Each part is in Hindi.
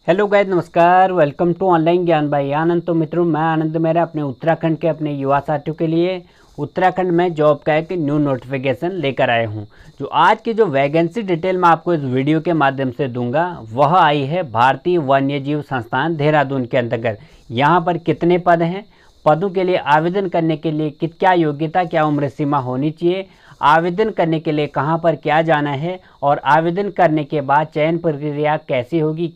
हेलो गाइस, नमस्कार। वेलकम टू ऑनलाइन ज्ञान भाई आनंद। तो मित्रों, मैं आनंद मेरा अपने उत्तराखंड के अपने युवा साथियों के लिए उत्तराखंड में जॉब का एक न्यू नोटिफिकेशन लेकर आए हूं। जो आज की जो वैकेंसी डिटेल मैं आपको इस वीडियो के माध्यम से दूंगा वह आई है भारतीय वन्यजीव संस्थान देहरादून के अंतर्गत। यहाँ पर कितने पद हैं, पदों के लिए आवेदन करने के लिए क्या योग्यता, क्या उम्र सीमा होनी चाहिए, आवेदन करने के लिए कहां पर क्या जाना है और आवेदन करने के बाद चयन प्रक्रिया कैसी होगी,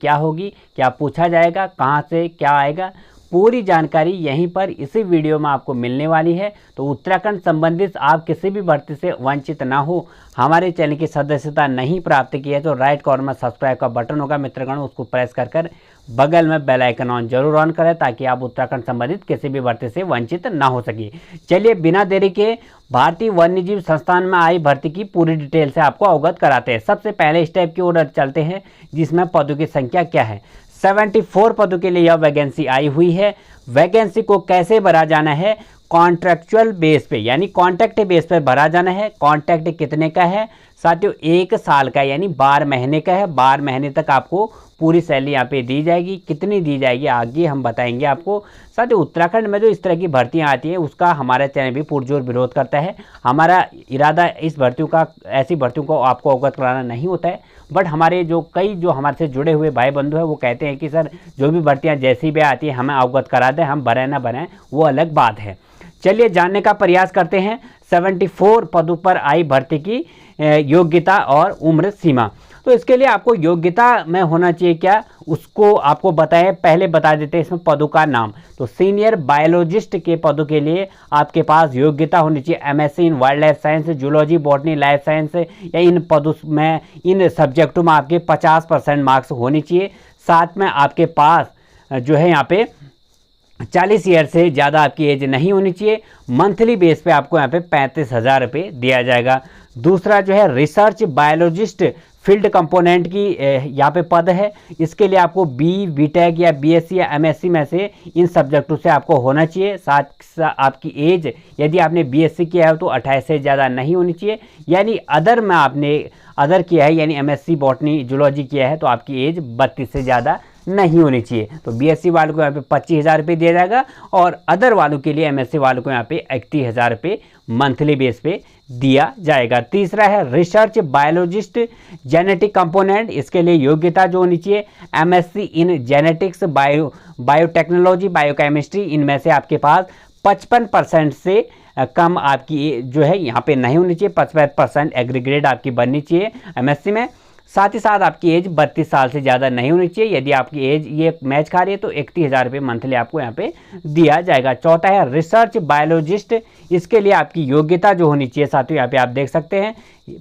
क्या पूछा जाएगा, कहां से क्या आएगा, पूरी जानकारी यहीं पर इसी वीडियो में आपको मिलने वाली है। तो उत्तराखंड संबंधित आप किसी भी भर्ती से वंचित ना हो, हमारे चैनल की सदस्यता नहीं प्राप्त की है तो राइट कॉर्नर में सब्सक्राइब का बटन होगा मित्रगण, उसको प्रेस कर बगल में बेल आइकन ऑन जरूर ऑन करें ताकि आप उत्तराखंड संबंधित किसी भी भर्ती से वंचित ना हो सके। चलिए बिना देरी के भारतीय वन्यजीव संस्थान में आई भर्ती की पूरी डिटेल से आपको अवगत कराते हैं। सबसे पहले स्टेप की ओर चलते हैं जिसमें पदों की संख्या क्या है। 74 पदों के लिए यह वैकेंसी आई हुई है। वैकेंसी को कैसे भरा जाना है, कॉन्ट्रैक्चुअल बेस पे यानी कॉन्ट्रैक्ट बेस पे भरा जाना है। कॉन्ट्रैक्ट कितने का है साथियों, 1 साल का यानी 12 महीने का है। 12 महीने तक आपको पूरी सैलरी यहाँ पे दी जाएगी। कितनी दी जाएगी आगे हम बताएंगे आपको। साथियों, उत्तराखंड में जो इस तरह की भर्तियाँ आती हैं उसका हमारा चैनल भी पुरजोर विरोध करता है। हमारा इरादा इस भर्तियों का, ऐसी भर्तियों को आपको अवगत कराना नहीं होता है, बट हमारे जो हमारे से जुड़े हुए भाई बंधु हैं वो कहते हैं कि सर जो भी भर्तियाँ जैसी भी आती है हमें अवगत करा दें, हम भरें ना भरें वो अलग बात है। चलिए जानने का प्रयास करते हैं 74 पदों पर आई भर्ती की योग्यता और उम्र सीमा। तो इसके लिए आपको योग्यता में होना चाहिए क्या, उसको आपको बताएं। पहले बता देते हैं इसमें पदों का नाम। तो सीनियर बायोलॉजिस्ट के पदों के लिए आपके पास योग्यता होनी चाहिए MSc in wildlife science, zoology, botany, life science या इन पदों में, इन सब्जेक्टों में आपके 50% मार्क्स होनी चाहिए। साथ में आपके पास जो है यहाँ पे 40 ईयर से ज़्यादा आपकी एज नहीं होनी चाहिए। मंथली बेस पे आपको यहाँ पे 35,000 रुपये दिया जाएगा। दूसरा जो है रिसर्च बायोलॉजिस्ट फील्ड कंपोनेंट की यहाँ पे पद है। इसके लिए आपको बीटेक या बीएससी या एमएससी में से इन सब्जेक्टों से आपको होना चाहिए। साथ आपकी एज यदि आपने बीएससी किया है तो 28 से ज़्यादा नहीं होनी चाहिए। यानी अदर में आपने अदर किया है यानी एमएससी बॉटनी जूलॉजी किया है तो आपकी एज 32 से ज़्यादा नहीं होनी चाहिए। तो बीएससी वालों को यहाँ पे 25,000 रुपये दिया जाएगा और अदर वालों के लिए एमएससी वालों को यहाँ पे 31,000 रुपये मंथली बेस पे दिया जाएगा। तीसरा है रिसर्च बायोलॉजिस्ट जेनेटिक कंपोनेंट। इसके लिए योग्यता जो होनी चाहिए MSc in genetics, biotechnology, biochemistry, इनमें से आपके पास 55% से कम आपकी जो है यहाँ पे नहीं होनी चाहिए। 55% एग्रीग्रेड आपकी बननी चाहिए एमएससी में। साथ ही साथ आपकी एज 32 साल से ज़्यादा नहीं होनी चाहिए। यदि आपकी एज ये मैच खा रही है तो 31,000 रुपये मंथली आपको यहाँ पे दिया जाएगा। चौथा है रिसर्च बायोलॉजिस्ट। इसके लिए आपकी योग्यता जो होनी चाहिए साथियों यहाँ पे आप देख सकते हैं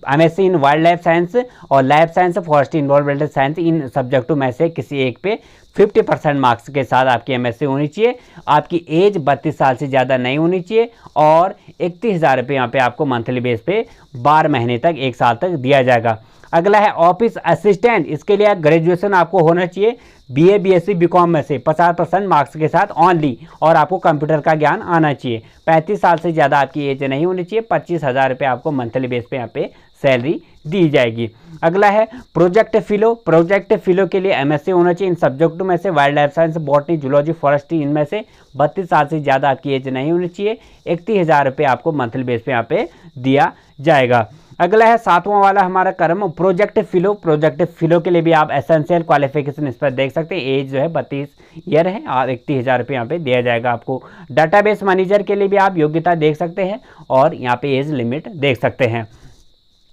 MSc in wildlife science और life science, forestry, environmental science, इन सब्जेक्टों में से किसी एक पे 50% मार्क्स के साथ आपकी एमएससी होनी चाहिए। आपकी एज 32 साल से ज़्यादा नहीं होनी चाहिए और 31,000 रुपये यहाँ पे आपको मंथली बेस पे 12 महीने तक, 1 साल तक दिया जाएगा। अगला है ऑफिस असिस्टेंट। इसके लिए ग्रेजुएशन आपको होना चाहिए बीए, बीएससी, बीकॉम में से 50% मार्क्स के साथ ऑनली, और आपको कंप्यूटर का ज्ञान आना चाहिए। 35 साल से ज़्यादा आपकी एज नहीं होनी चाहिए। 25,000 रुपये आपको मंथली बेस पे यहाँ पे सैलरी दी जाएगी। अगला है प्रोजेक्ट फिलो। प्रोजेक्ट फिलो के लिए एमएससी होना चाहिए इन सब्जेक्टों में से wild life science, botany, zoology, forestry, इनमें से 32 साल से ज़्यादा आपकी एज नहीं होनी चाहिए। 31,000 रुपये आपको मंथली बेस पे यहाँ पे दिया जाएगा। अगला है 7वां वाला हमारा क्रम प्रोजेक्ट फिलो। प्रोजेक्ट फिलो के लिए भी आप एसेंशियल क्वालिफिकेशन इस पर देख सकते हैं। एज जो है 32 ईयर है और 31,000 रुपये यहाँ पे दिया जाएगा आपको। डाटाबेस मैनेजर के लिए भी आप योग्यता देख सकते हैं और यहाँ पे एज लिमिट देख सकते हैं।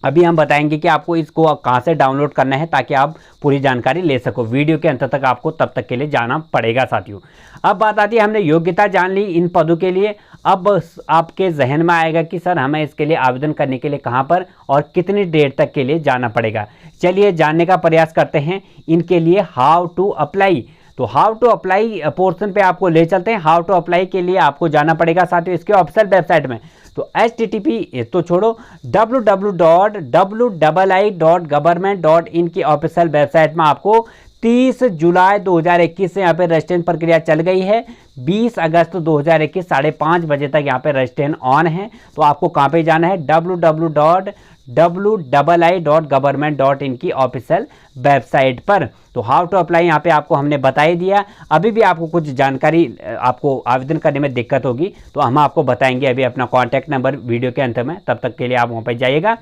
अभी हम बताएंगे कि आपको इसको कहाँ से डाउनलोड करना है ताकि आप पूरी जानकारी ले सको। वीडियो के अंत तक आपको तब तक के लिए जाना पड़ेगा साथियों। अब बात आती है, हमने योग्यता जान ली इन पदों के लिए। अब आपके जहन में आएगा कि सर हमें इसके लिए आवेदन करने के लिए कहाँ पर और कितनी देर तक के लिए जाना पड़ेगा। चलिए जानने का प्रयास करते हैं इनके लिए हाउ टू अप्लाई। तो हाउ टू अप्लाई पोर्शन पे आपको ले चलते हैं। हाउ टू अप्लाई के लिए आपको जाना पड़ेगा साथियों इसके ऑफिशियल वेबसाइट में। तो HTTP तो छोड़ो, www.ii.government.in की ऑफिशियल वेबसाइट में आपको 30 जुलाई 2021 से यहाँ पे रजिस्ट्रेशन प्रक्रिया चल गई है। 20 अगस्त 2021 5:30 बजे तक यहाँ पे रजिस्ट्रेशन ऑन है। तो आपको कहाँ पे जाना है, www www.government.in की ऑफिशियल वेबसाइट पर। तो हाउ टू अप्लाई यहाँ पे आपको हमने बता ही दिया। अभी भी आपको कुछ जानकारी आपको आवेदन करने में दिक्कत होगी तो हम आपको बताएंगे अभी अपना कॉन्टैक्ट नंबर वीडियो के अंत में, तब तक के लिए आप वहाँ पर जाइएगा।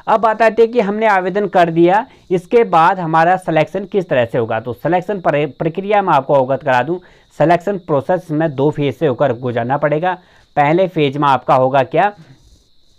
अब बात आती है कि हमने आवेदन कर दिया, इसके बाद हमारा सिलेक्शन किस तरह से होगा। तो सिलेक्शन प्रक्रिया में आपको अवगत करा दूं, सिलेक्शन प्रोसेस में 2 फेज से होकर गुजरना पड़ेगा। पहले फेज में आपका होगा क्या,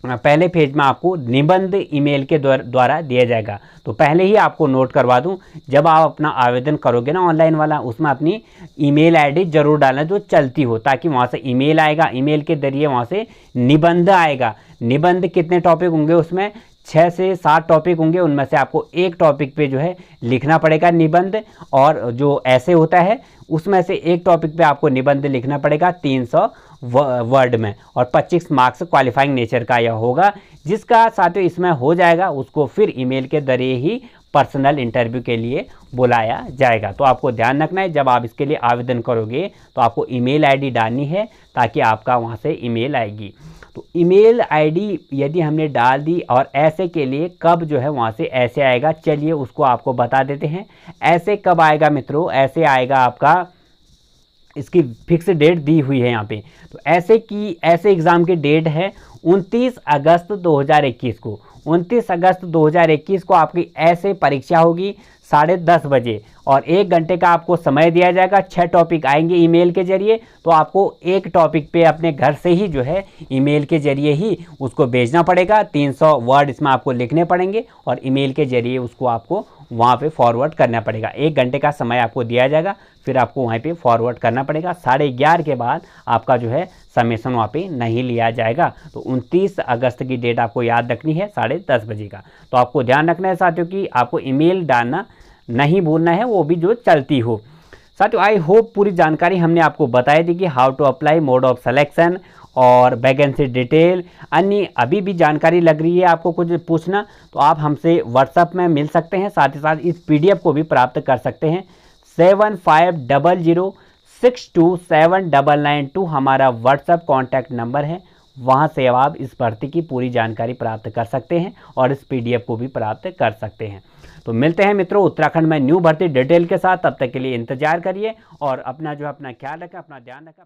पहले फेज में आपको निबंध ईमेल के द्वारा दिया जाएगा। तो पहले ही आपको नोट करवा दूं, जब आप अपना आवेदन करोगे ना ऑनलाइन वाला, उसमें अपनी ईमेल आईडी जरूर डालना जो चलती हो, ताकि वहाँ से ईमेल आएगा, ईमेल के जरिए वहाँ से निबंध आएगा। निबंध कितने टॉपिक होंगे, उसमें 6 से 7 टॉपिक होंगे, उनमें से आपको एक टॉपिक पे जो है लिखना पड़ेगा निबंध। और जो ऐसे होता है उसमें से एक टॉपिक पे आपको निबंध लिखना पड़ेगा 300 वर्ड में, और 25 मार्क्स क्वालिफाइंग नेचर का यह होगा। जिसका साथियों इसमें हो जाएगा उसको फिर ईमेल के जरिए ही पर्सनल इंटरव्यू के लिए बुलाया जाएगा। तो आपको ध्यान रखना है, जब आप इसके लिए आवेदन करोगे तो आपको ईमेल आईडी डालनी है ताकि आपका वहाँ से ईमेल आएगी। तो ईमेल आईडी यदि हमने डाल दी, और ऐसे के लिए कब जो है वहाँ से ऐसे आएगा, चलिए उसको आपको बता देते हैं। ऐसे कब आएगा मित्रों, ऐसे आएगा आपका, इसकी फिक्स डेट दी हुई है यहाँ पे। तो ऐसे एग्ज़ाम की डेट है 29 अगस्त 2021 को। 29 अगस्त 2021 को आपकी ऐसे परीक्षा होगी 10:30 बजे, और 1 घंटे का आपको समय दिया जाएगा। 6 टॉपिक आएंगे ईमेल के जरिए, तो आपको एक टॉपिक पे अपने घर से ही जो है ईमेल के जरिए ही उसको भेजना पड़ेगा। 300 वर्ड इसमें आपको लिखने पड़ेंगे और ईमेल के जरिए उसको आपको वहाँ पे फॉरवर्ड करना पड़ेगा। 1 घंटे का समय आपको दिया जाएगा, फिर आपको वहाँ पे फॉरवर्ड करना पड़ेगा। 11:30 के बाद आपका जो है सबमिशन वहाँ पे नहीं लिया जाएगा। तो 29 अगस्त की डेट आपको याद रखनी है 10:30 बजे का। तो आपको ध्यान रखना है साथियों कि आपको ईमेल डालना नहीं भूलना है, वो भी जो चलती हो। साथियों आई होप पूरी जानकारी हमने आपको बताई दी कि how to apply, mode of selection और वैकेंसी डिटेल। अन्य अभी भी जानकारी लग रही है आपको कुछ पूछना तो आप हमसे व्हाट्सएप में मिल सकते हैं, साथ ही साथ इस PDF को भी प्राप्त कर सकते हैं। 7500627992 हमारा व्हाट्सएप कॉन्टैक्ट नंबर है, वहाँ से आप इस भर्ती की पूरी जानकारी प्राप्त कर सकते हैं और इस PDF को भी प्राप्त कर सकते हैं। तो मिलते हैं मित्रों उत्तराखंड में न्यू भर्ती डिटेल के साथ, तब तक के लिए इंतजार करिए और अपना ख्याल रखें, अपना ध्यान रखें।